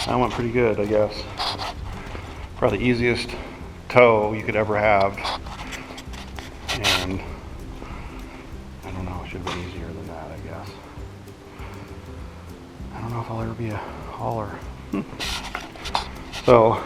That went pretty good, I guess. Probably the easiest tow you could ever have. And I don't know, it should have been easier than that, I guess. I don't know if I'll ever be a hauler. So,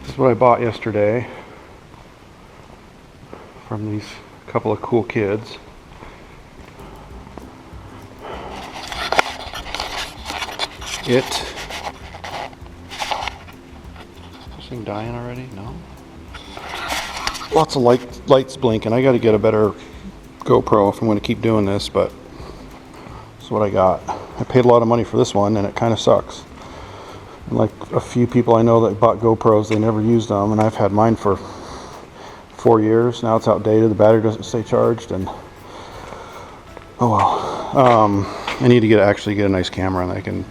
this is what I bought yesterday from these couple of cool kids. Is this thing dying already? No? Lots of lights blinking. I got to get a better GoPro if I'm going to keep doing this, but this is what I got. I paid a lot of money for this one, and it kind of sucks. And like a few people I know that bought GoPros, they never used them, and I've had mine for 4 years. Now it's outdated. The battery doesn't stay charged, and oh well. I need to actually get a nice camera, and I can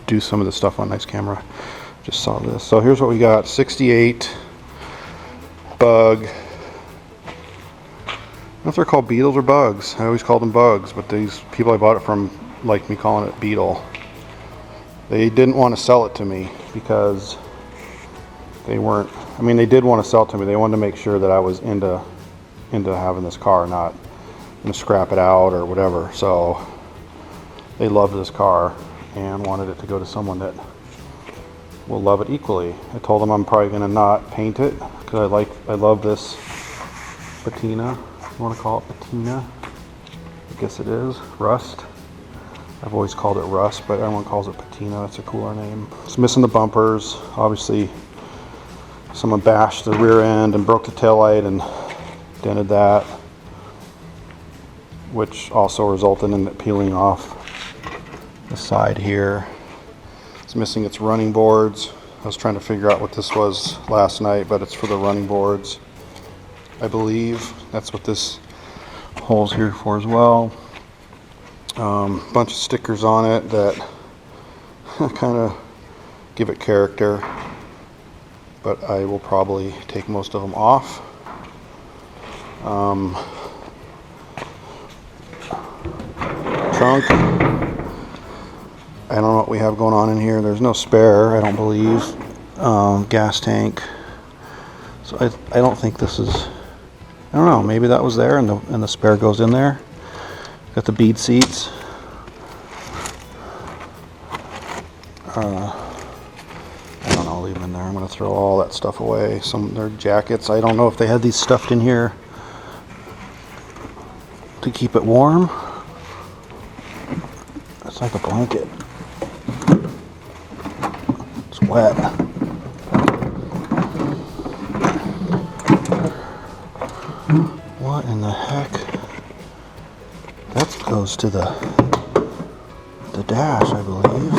do some of the stuff on nice camera. Just saw this. So here's what we got. 68 bug. I don't know if they're called beetles or bugs. I always called them bugs, but these people I bought it from like me calling it Beetle. They didn't want to sell it to me because they weren't, I mean, they did want to sell it to me. They wanted to make sure that I was into having this car, not going to scrap it out or whatever. So they loved this car and wanted it to go to someone that will love it equally. I told them I'm probably going to not paint it because I love this patina. You want to call it patina? I guess it is. Rust. I've always called it rust, but everyone calls it patina. That's a cooler name. It's missing the bumpers. Obviously, someone bashed the rear end and broke the taillight and dented that, which also resulted in it peeling off the side here. It's missing its running boards. I was trying to figure out what this was last night, but it's for the running boards, I believe. That's what this hole's here for as well. Bunch of stickers on it that kind of give it character, but I will probably take most of them off. Trunk. I don't know what we have going on in here. There's no spare, I don't believe. Gas tank. So I don't think this is, I don't know, maybe that was there and the spare goes in there. Got the bead seats. I don't know, I'll leave them in there. I'm going to throw all that stuff away. Some of their jackets. I don't know if they had these stuffed in here to keep it warm. It's like a blanket. It's wet. What in the heck? That goes to the dash, I believe.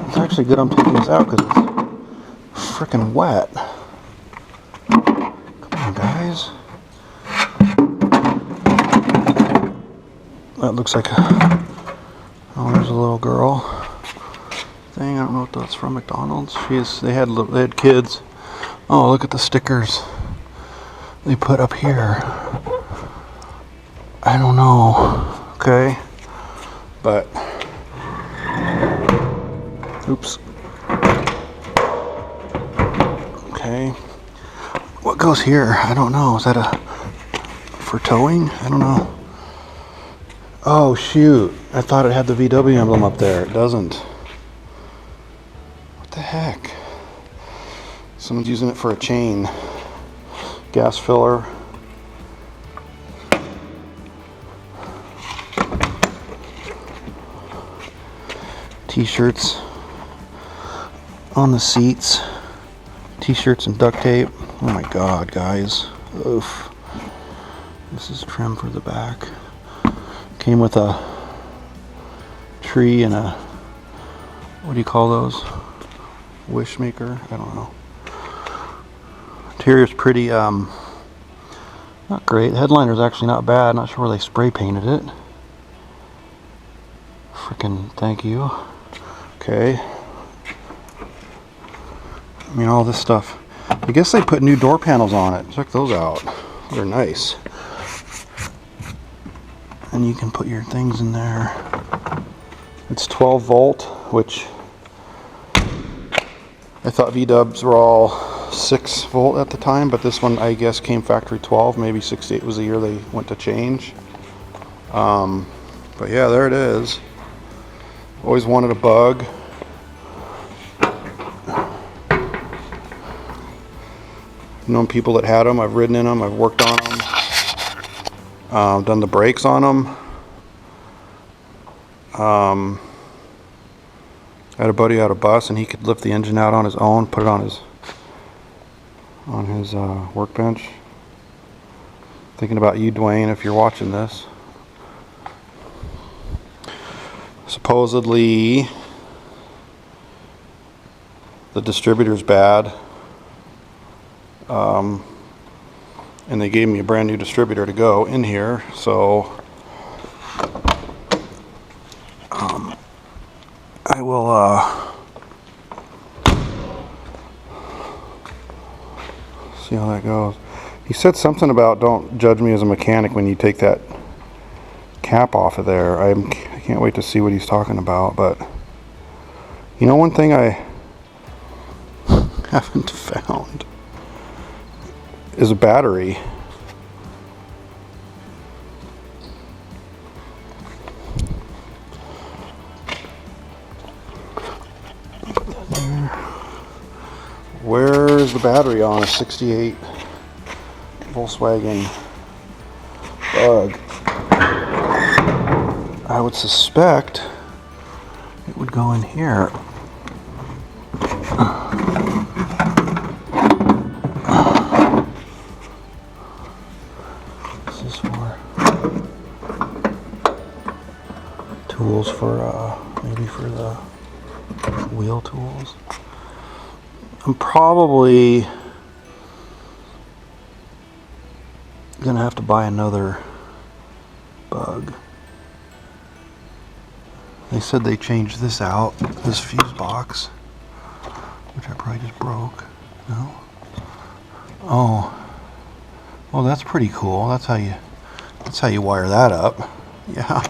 It's actually good I'm taking this out because it's freaking wet. Come on, guys. That looks like oh, there's a little girl thing. I don't know what that's from. McDonald's. They had kids. Oh, look at the stickers they put up here. I don't know. Okay. But oops. Okay. What goes here? I don't know. Is that for towing? I don't know. Oh shoot. I thought it had the VW emblem up there. It doesn't. What the heck? Someone's using it for a chain. Gas filler. T-shirts on the seats. T-shirts and duct tape. Oh my god, guys. Oof. This is trim for the back. Came with a tree and a, what do you call those? Wish maker? I don't know. Interior's pretty, not great. The headliner's actually not bad. Not sure where they spray painted it. Frickin' thank you. Okay. I mean, all this stuff. I guess they put new door panels on it. Check those out. They're nice. And you can put your things in there It's 12 volt, which I thought V-dubs were all 6 volt at the time, but this one I guess came factory 12. Maybe 68 was the year they went to change. But yeah, there it is. Always wanted a bug. I've known people that had them. I've ridden in them. I've worked on them. Done the brakes on them. I had a buddy out of bus, and he could lift the engine out on his own, put it on his workbench. Thinking about you, Dwayne, if you're watching this. Supposedly, the distributor's bad, and they gave me a brand new distributor to go in here, so I will see how that goes. He said something about don't judge me as a mechanic when you take that cap off of there. I can't wait to see what he's talking about, but you know, one thing I haven't found is a battery. Where's the battery on a 68 Volkswagen Bug? I would suspect it would go in here. This is for tools for maybe for the wheel tools. I'm probably gonna have to buy another Bug. They said they changed this out, this fuse box, which I probably just broke. No? Oh, that's pretty cool. That's how you wire that up. Yeah,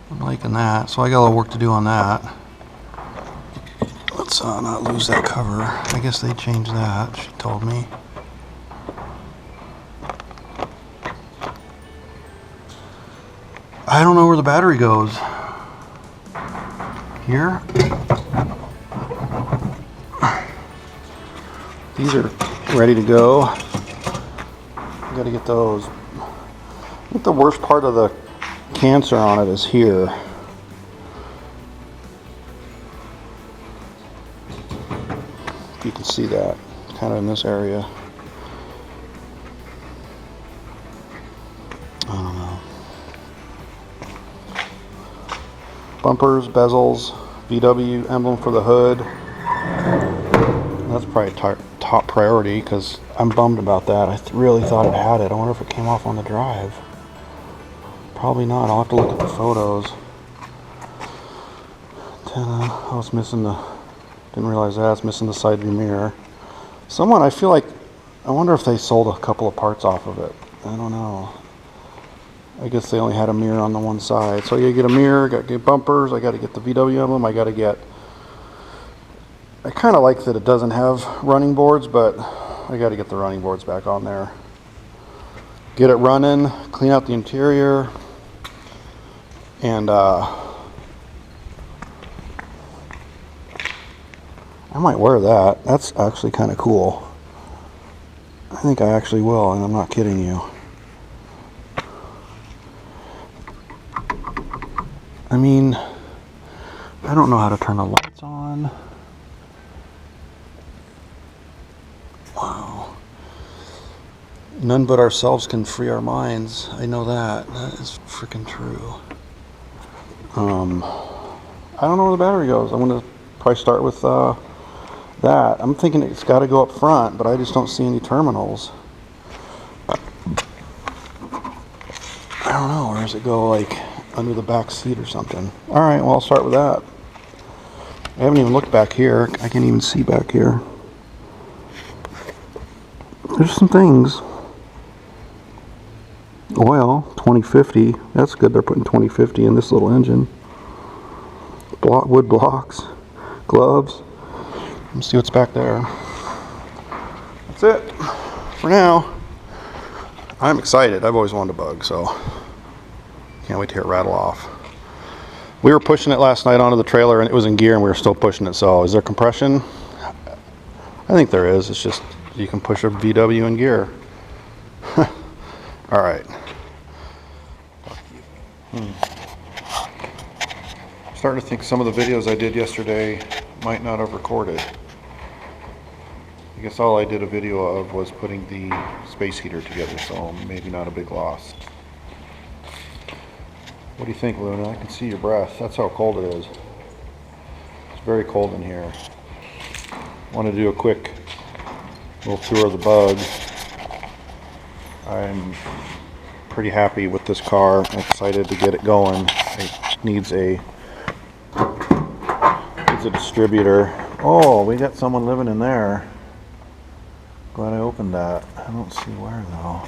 I'm liking that. So I got a little work to do on that. Let's not lose that cover. I guess they changed that, she told me. I don't know where the battery goes. Here? These are ready to go. I gotta get those. I think the worst part of the cancer on it is here. If you can see that, kind of in this area. I don't know. Bumpers, bezels, VW emblem for the hood. That's probably top priority because I'm bummed about that. I really thought it had it. I wonder if it came off on the drive. Probably not. I'll have to look at the photos. Antenna. Oh, it's missing the... Didn't realize that. It's missing the side view mirror. Someone, I feel like... I wonder if they sold a couple of parts off of it. I don't know. I guess they only had a mirror on the one side. So you get a mirror, got to get bumpers, I got to get the VW emblem, I got to get... I kind of like that it doesn't have running boards, but I got to get the running boards back on there. Get it running, clean out the interior, and I might wear that. That's actually kind of cool. I think I actually will, and I'm not kidding you. I mean, I don't know how to turn the lights on. Wow. None but ourselves can free our minds. I know that. That is freaking true. I don't know where the battery goes. I'm going to probably start with that. I'm thinking it's got to go up front, but I just don't see any terminals. I don't know. Where does it go, like under the back seat or something? Alright, well, I'll start with that. I haven't even looked back here. I can't even see back here. There's some things. Oil, 2050. That's good. They're putting 2050 in this little engine. wood blocks, gloves. Let's see what's back there. That's it for now. I'm excited. I've always wanted a bug, so can't wait to hear it rattle off. We were pushing it last night onto the trailer and it was in gear and we were still pushing it. So is there compression? I think there is. It's just you can push a VW in gear. All right. Starting to think some of the videos I did yesterday might not have recorded. I guess all I did a video of was putting the space heater together, so maybe not a big loss. What do you think, Luna? I can see your breath. That's how cold it is. It's very cold in here. I want to do a quick little tour of the bug. I'm pretty happy with this car. I'm excited to get it going. It needs a distributor. Oh, we got someone living in there. Glad I opened that. I don't see where though.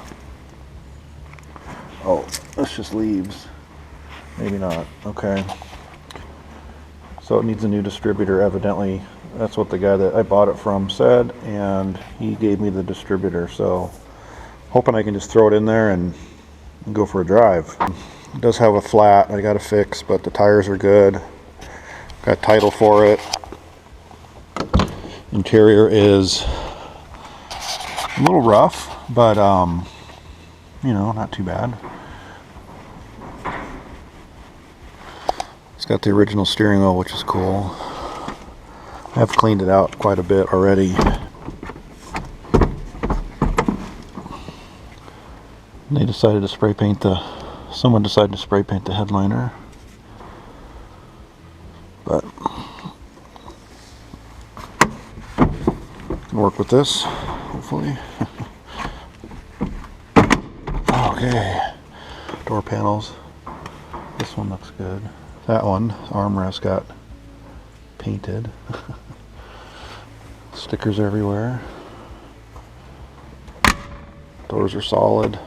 Oh, that's just leaves. Maybe not. Okay. So it needs a new distributor, evidently. That's what the guy that I bought it from said, and he gave me the distributor. So hoping I can just throw it in there and go for a drive. It does have a flat I got to fix, but the tires are good. Got title for it. Interior is a little rough, but you know, not too bad. It's got the original steering wheel, which is cool. I've cleaned it out quite a bit already. They decided to spray paint someone decided to spray paint the headliner. But can work with this, hopefully. Okay, door panels. This one looks good. That one, armrest got painted. Stickers everywhere. Doors are solid.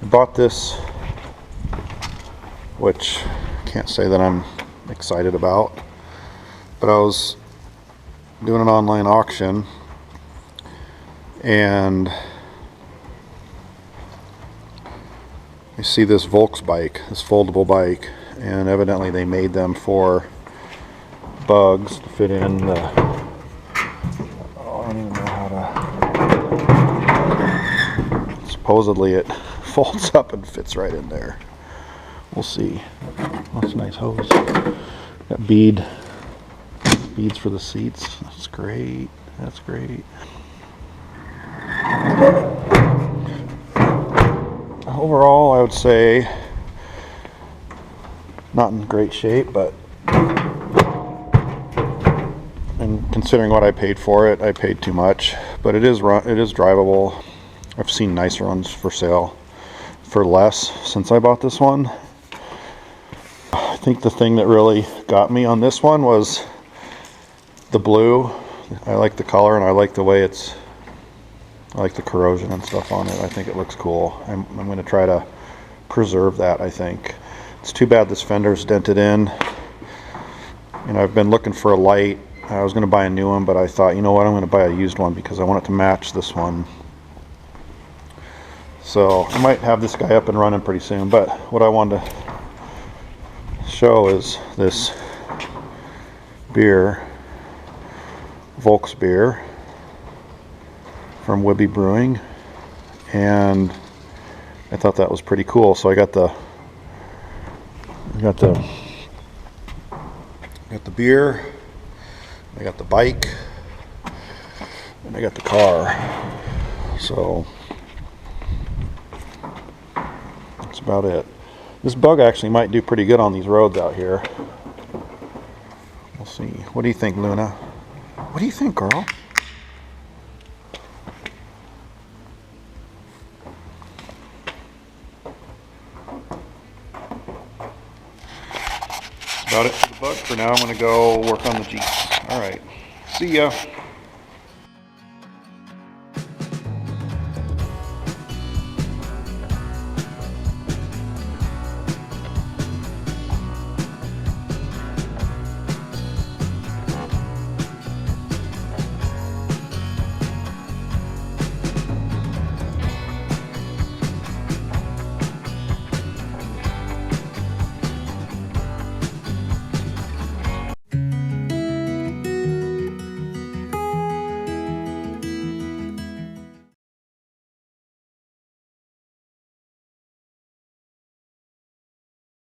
I bought this, which I can't say that I'm excited about, but I was doing an online auction and I see this Volks bike, this foldable bike, and evidently they made them for bugs to fit in the, I don't even know how to, supposedly it folds up and fits right in there. We'll see. Oh, that's a nice hose. Got beads for the seats. That's great. That's great. Overall, I would say not in great shape, but and considering what I paid for it, I paid too much. But it is drivable. I've seen nicer ones for sale for less since I bought this one. I think the thing that really got me on this one was the blue. I like the color and I like the way I like the corrosion and stuff on it. I think it looks cool. I'm going to try to preserve that, I think. It's too bad this fender's dented in. And I've been looking for a light. I was going to buy a new one, but I thought, you know what, I'm going to buy a used one because I want it to match this one. So I might have this guy up and running pretty soon, but what I wanted to show is this beer, Volks beer from Wibby Brewing, and I thought that was pretty cool. So I got the beer, I got the bike, and I got the car. So that's about it. This bug actually might do pretty good on these roads out here. We'll see. What do you think, Luna? What do you think, girl? That's about it for the bug. For now, I'm going to go work on the Jeep. All right. See ya.